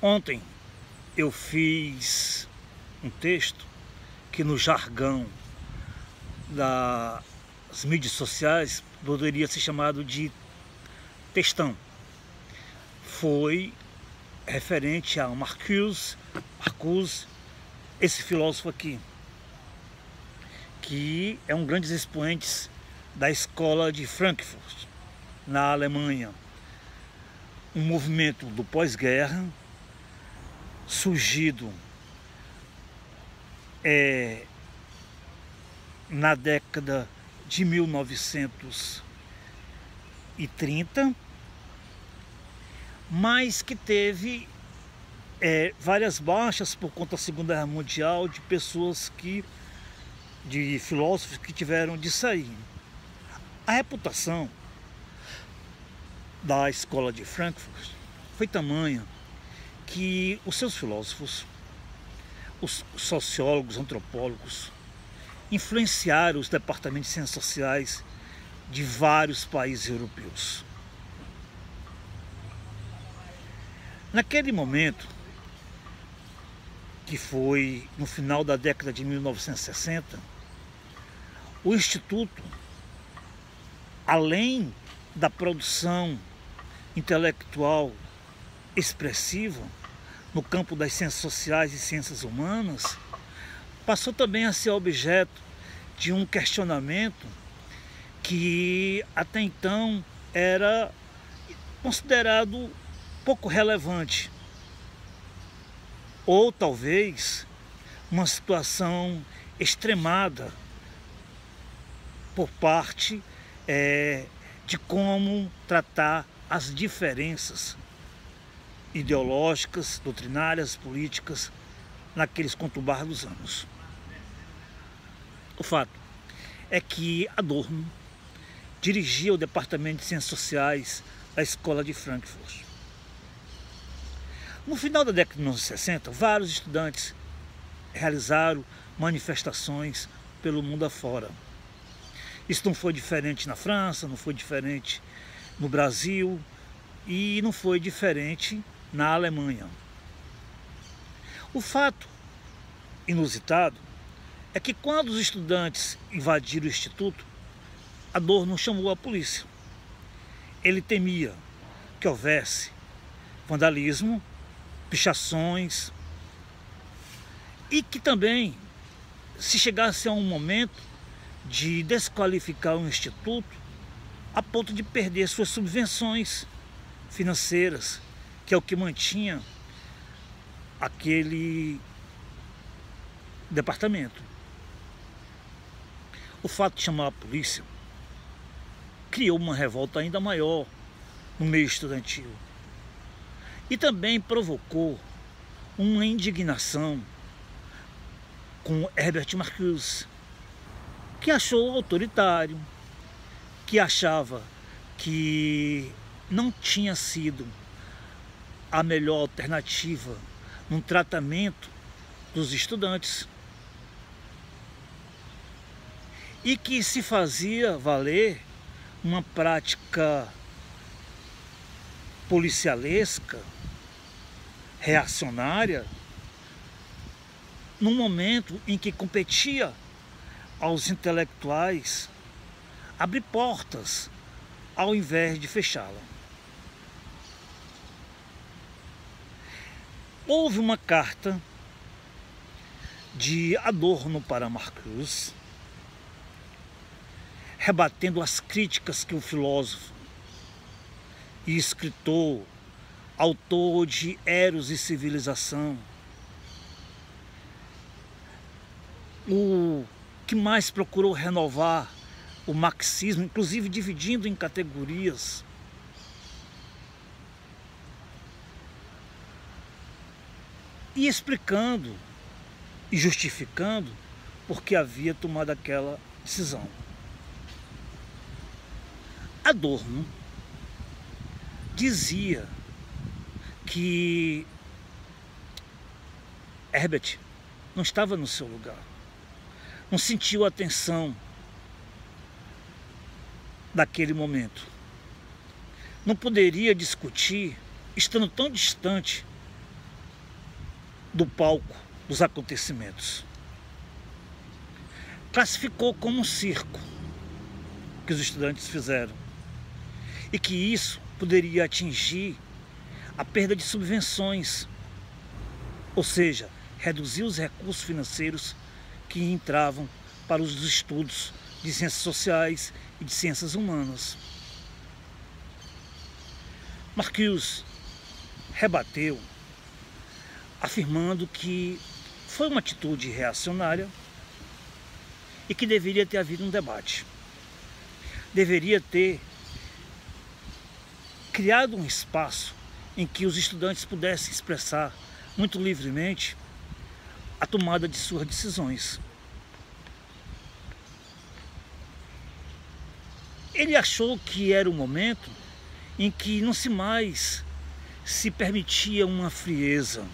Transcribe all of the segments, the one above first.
Ontem eu fiz um texto que no jargão das mídias sociais poderia ser chamado de textão. Foi referente a Marcuse, esse filósofo aqui, que é um grande expoente da escola de Frankfurt, na Alemanha. Um movimento do pós-guerra, surgido na década de 1930, mas que teve várias baixas por conta da Segunda Guerra Mundial, de filósofos que tiveram de sair. A reputação da escola de Frankfurt foi tamanha que os seus filósofos, os sociólogos, antropólogos, influenciaram os departamentos de ciências sociais de vários países europeus. Naquele momento, que foi no final da década de 1960, o Instituto, além da produção intelectual expressiva no campo das ciências sociais e ciências humanas, passou também a ser objeto de um questionamento que até então era considerado pouco relevante, ou talvez uma situação extremada por parte de como tratar as diferenças ideológicas, doutrinárias, políticas naqueles conturbados anos. O fato é que Adorno dirigia o departamento de ciências sociais da escola de Frankfurt. No final da década de 1960, vários estudantes realizaram manifestações pelo mundo afora. Isso não foi diferente na França, não foi diferente no Brasil e não foi diferente na Alemanha. O fato inusitado é que quando os estudantes invadiram o instituto, Adorno chamou a polícia. Ele temia que houvesse vandalismo, pichações e que também, se chegasse a um momento de desqualificar o instituto a ponto de perder suas subvenções financeiras, que é o que mantinha aquele departamento. O fato de chamar a polícia criou uma revolta ainda maior no meio estudantil e também provocou uma indignação com Herbert Marcuse, que achou autoritário, que achava que não tinha sido a melhor alternativa no tratamento dos estudantes e que se fazia valer uma prática policialesca, reacionária, num momento em que competia aos intelectuais abrir portas ao invés de fechá-la. Houve uma carta de Adorno para Marcuse, rebatendo as críticas que o filósofo e escritor, autor de Eros e Civilização, o que mais procurou renovar o marxismo, inclusive dividindo em categorias, e explicando e justificando por que havia tomado aquela decisão. Adorno dizia que Herbert não estava no seu lugar, não sentiu a tensão daquele momento, não poderia discutir estando tão distante do palco dos acontecimentos. Classificou como um circo que os estudantes fizeram e que isso poderia atingir a perda de subvenções, ou seja, reduzir os recursos financeiros que entravam para os estudos de ciências sociais e de ciências humanas. Marcuse rebateu, afirmando que foi uma atitude reacionária e que deveria ter havido um debate. Deveria ter criado um espaço em que os estudantes pudessem expressar muito livremente a tomada de suas decisões. Ele achou que era o momento em que não se mais se permitia uma frieza,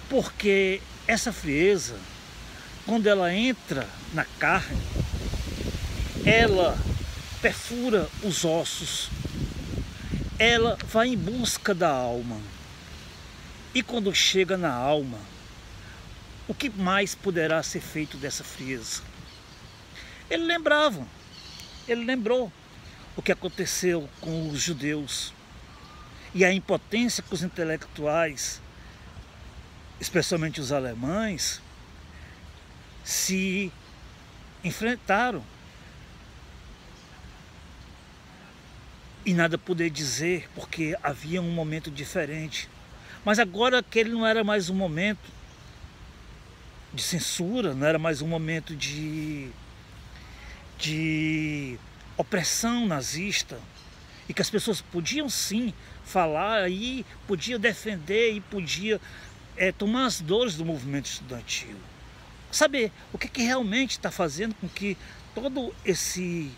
porque essa frieza, quando ela entra na carne, ela perfura os ossos, ela vai em busca da alma. E quando chega na alma, o que mais poderá ser feito dessa frieza? Ele lembrou o que aconteceu com os judeus e a impotência que os intelectuais, especialmente os alemães, se enfrentaram e nada poder dizer porque havia um momento diferente. Mas agora aquele não era mais um momento de censura, não era mais um momento de opressão nazista, e que as pessoas podiam sim falar e podiam defender e podiam tomar as dores do movimento estudantil. Saber o que realmente está fazendo com que todo esse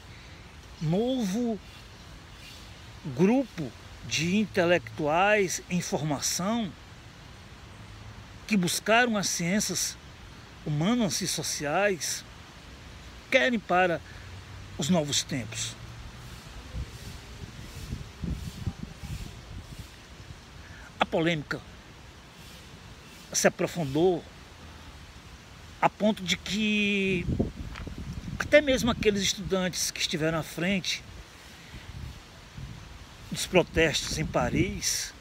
novo grupo de intelectuais em formação que buscaram as ciências humanas e sociais querem para os novos tempos. A polêmica se aprofundou a ponto de que até mesmo aqueles estudantes que estiveram à frente dos protestos em Paris,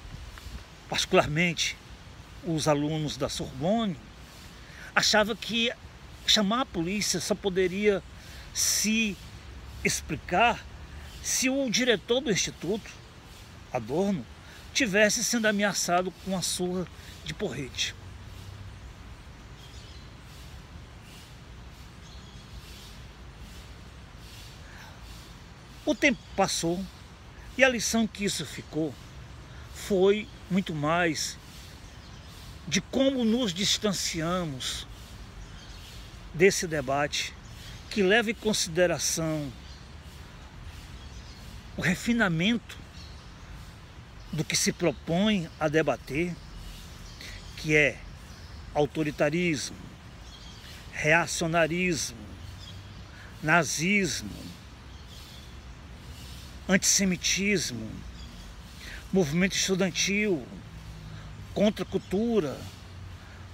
particularmente os alunos da Sorbonne, achavam que chamar a polícia só poderia se explicar se o diretor do instituto, Adorno, tivesse sendo ameaçado com a surra de porrete. O tempo passou e a lição que isso ficou foi muito mais de como nos distanciamos desse debate que leva em consideração o refinamento do que se propõe a debater, que é autoritarismo, reacionarismo, nazismo, antissemitismo, movimento estudantil, contracultura,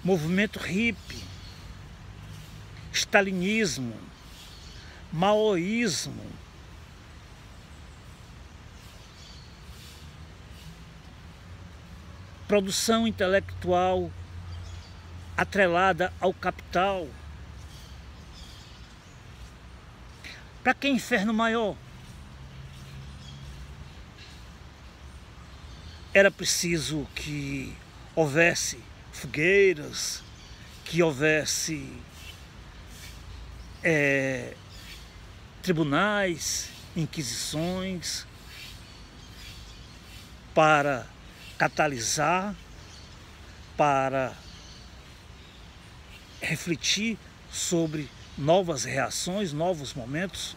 movimento hippie, stalinismo, maoísmo, produção intelectual atrelada ao capital. Para que inferno maior? Era preciso que houvesse fogueiras, que houvesse tribunais, inquisições, para catalisar, para refletir sobre novas reações, novos momentos.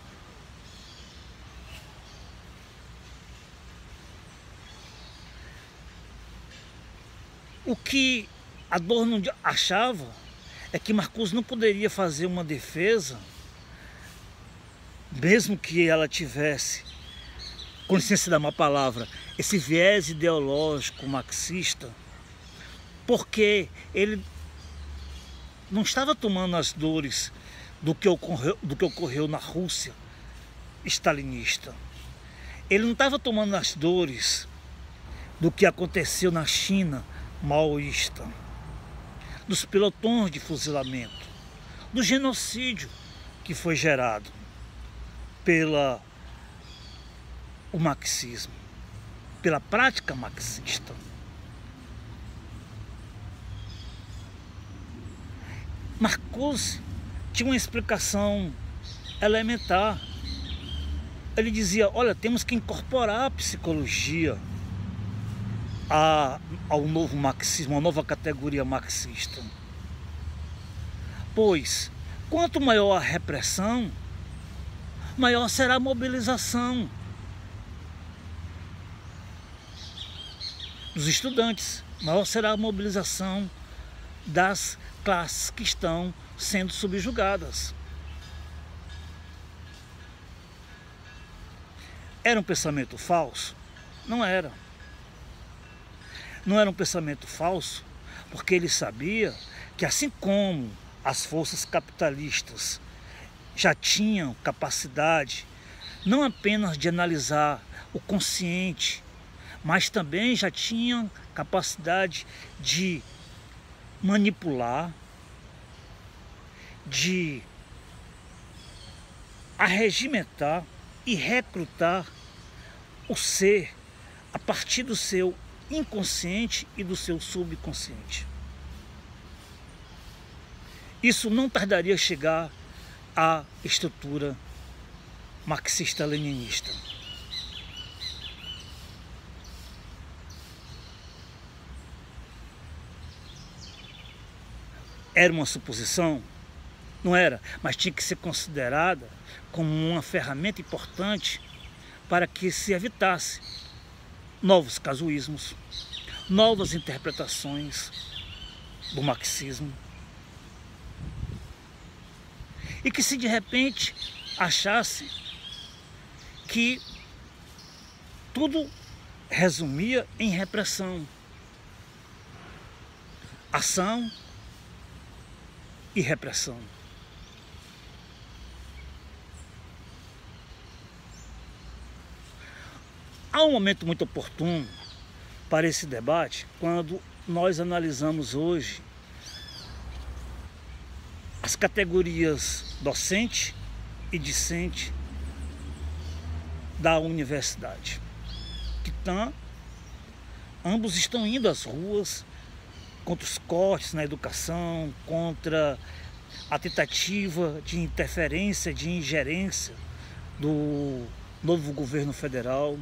O que Adorno achava é que Marcuse não poderia fazer uma defesa, mesmo que ela tivesse, com licença da má palavra, esse viés ideológico marxista, porque ele não estava tomando as dores do que ocorreu na Rússia stalinista. Ele não estava tomando as dores do que aconteceu na China maoísta, dos pelotões de fuzilamento, do genocídio que foi gerado pelo marxismo, pela prática marxista. Marcuse tinha uma explicação elementar. Ele dizia, olha, temos que incorporar a psicologia ao novo marxismo, a nova categoria marxista. Pois, quanto maior a repressão, maior será a mobilização dos estudantes, maior será a mobilização das classes que estão sendo subjugadas. Era um pensamento falso? Não era. Não era um pensamento falso, porque ele sabia que, assim como as forças capitalistas já tinham capacidade não apenas de analisar o consciente, mas também já tinham capacidade de manipular, de arregimentar e recrutar o ser a partir do seu inconsciente e do seu subconsciente. Isso não tardaria a chegar à estrutura marxista-leninista. Era uma suposição? Não era, mas tinha que ser considerada como uma ferramenta importante para que se evitasse novos casuísmos, novas interpretações do marxismo. E que se de repente achasse que tudo resumia em repressão, ação e repressão. Há um momento muito oportuno para esse debate quando nós analisamos hoje as categorias docente e discente da universidade, que ambos estão indo às ruas contra os cortes na educação, contra a tentativa de interferência, de ingerência do novo governo federal,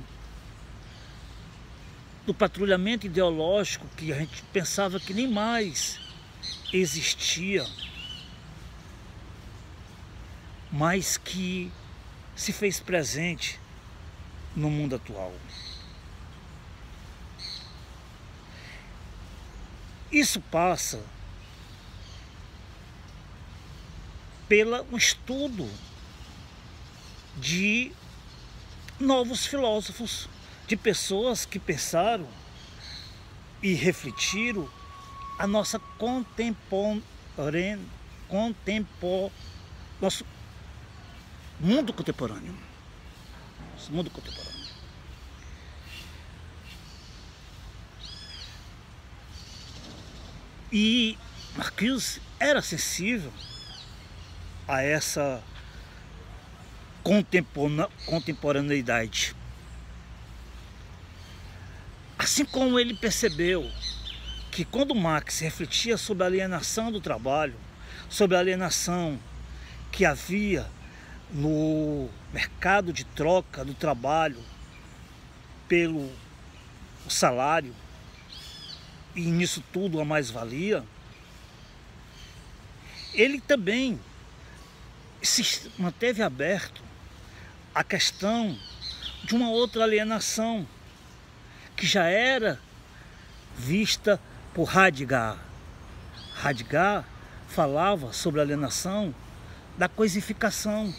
do patrulhamento ideológico que a gente pensava que nem mais existia, mas que se fez presente no mundo atual. Isso passa pelo estudo de novos filósofos, de pessoas que pensaram e refletiram a nossa nosso mundo contemporâneo. Nosso mundo contemporâneo. E Marcuse era sensível a essa contemporaneidade. Assim como ele percebeu que quando Marx refletia sobre a alienação do trabalho, sobre a alienação que havia no mercado de troca do trabalho pelo salário, e nisso tudo a mais-valia, ele também se manteve aberto à questão de uma outra alienação que já era vista por Heidegger. Heidegger falava sobre a alienação da coisificação,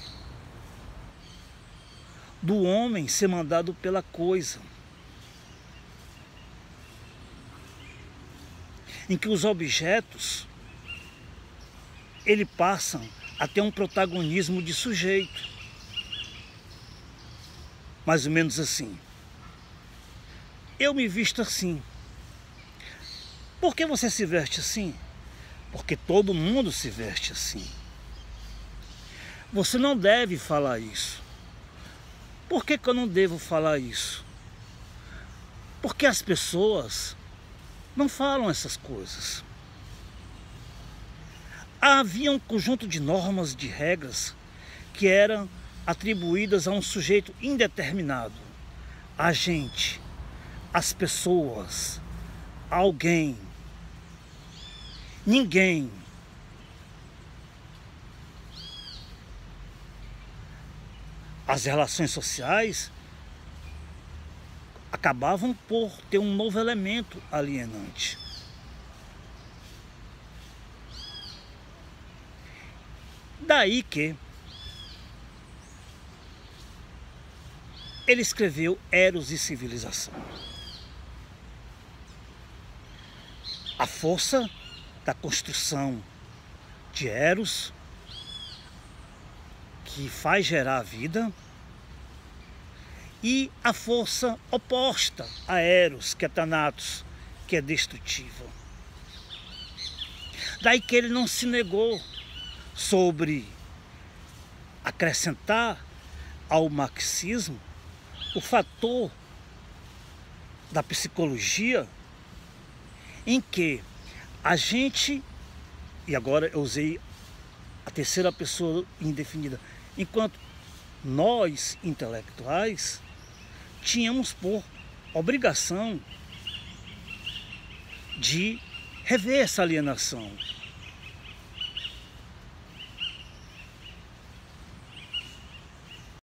do homem ser mandado pela coisa. em que os objetos ele passam a ter um protagonismo de sujeito. Mais ou menos assim. Eu me visto assim. Por que você se veste assim? Porque todo mundo se veste assim. Você não deve falar isso. Por que eu não devo falar isso? Porque as pessoas não falam essas coisas. Havia um conjunto de normas, de regras, que eram atribuídas a um sujeito indeterminado. A gente, as pessoas, alguém, ninguém. As relações sociais acabavam por ter um novo elemento alienante. Daí que ele escreveu Eros e Civilização. A força da construção de Eros, que faz gerar a vida, e a força oposta a Eros, que é Thanatos, que é destrutiva. Daí que ele não se negou sobre acrescentar ao marxismo o fator da psicologia em que a gente, e agora eu usei a terceira pessoa indefinida, enquanto nós intelectuais tínhamos por obrigação de rever essa alienação,